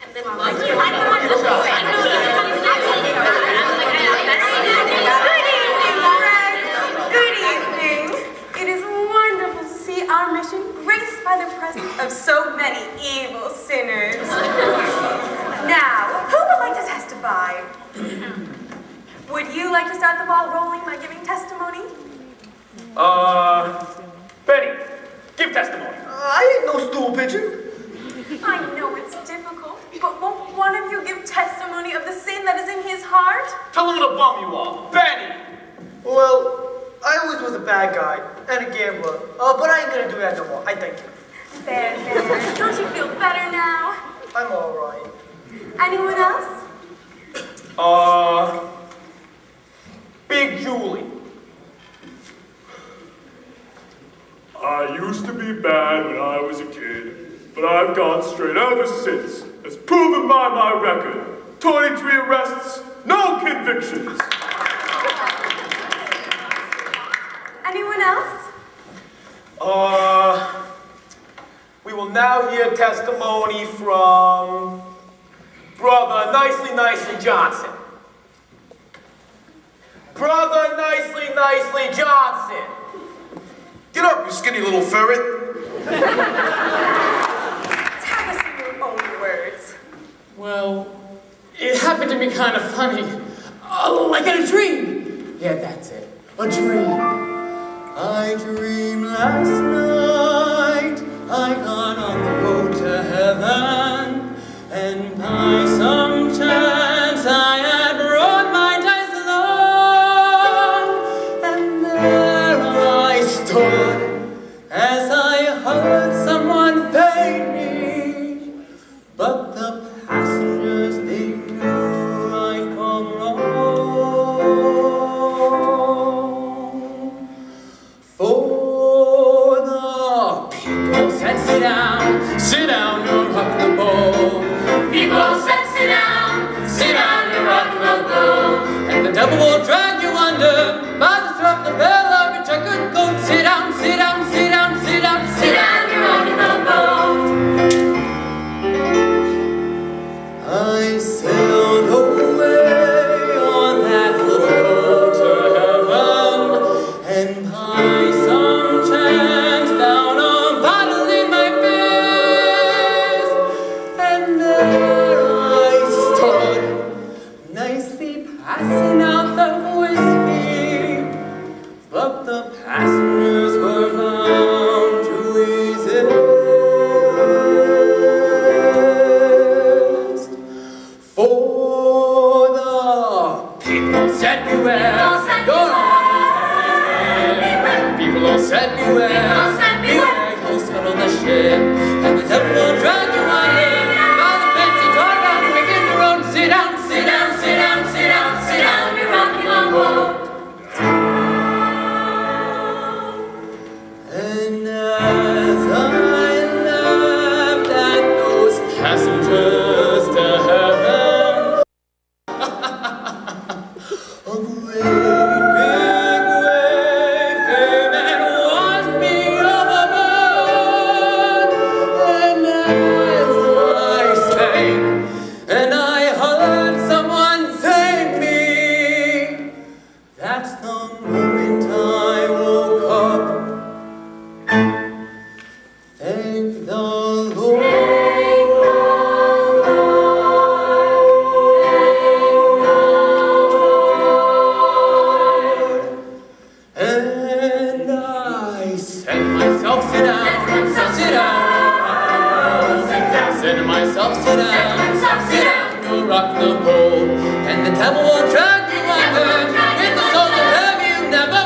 Good evening. It is wonderful to see our mission graced by the presence of so many evil sinners. Now, who would like to testify? Would you like to start the ball rolling by giving testimony? Benny, give testimony. I ain't no stool pigeon. I know it's difficult, but won't one of you give testimony of the sin that is in his heart? Tell him what a bum you are. Benny! Well, I always was a bad guy and a gambler, but I ain't gonna do that no more. I thank you. There. Don't you feel better now? I'm all right. Anyone else? Big Julie. I used to be bad when I was a kid, but I've gone straight ever since, as proven by my record. 23 arrests, no convictions. Anyone else? We will now hear testimony from Brother Nicely Johnson. Brother Nicely Johnson. Get up, you skinny little ferret. Tell us in your own words. Well, it happened to be kind of funny. Like in a dream. Yeah, that's it. A dream. I dreamed last night I got on the road to heaven, and by some chance I had brought my dice along, and there I stood as I heard someone pay me, but the passengers, they knew I'd come wrong. For the people said, sit down, you'll rock the boat. People said, sit down, you'll rock the boat. And the devil will drag you under by the throat, the bell of your checkered coat. Sit down, you're rocking the boat. I sailed away on that little road to heaven, and by some chance found a bottle in my fist, and there I stood, nicely passing out the whiskey, but the passengers were bound to resist. For the people said beware, people all said beware, you'll settle the ship, and the devil will drag you under by the fancy car down the wicked road. Sit down, you're rocking the boat. And as I laughed at those passengers to heaven, a great big wave came and washed me overboard. And as I sank, and I heard someone thank me, that's the moment I woke up. Thank the Lord. And I said to myself, sit down. Said to myself, sit down, you'll rock the boat, and the devil will drag you under, in the souls of heaven you never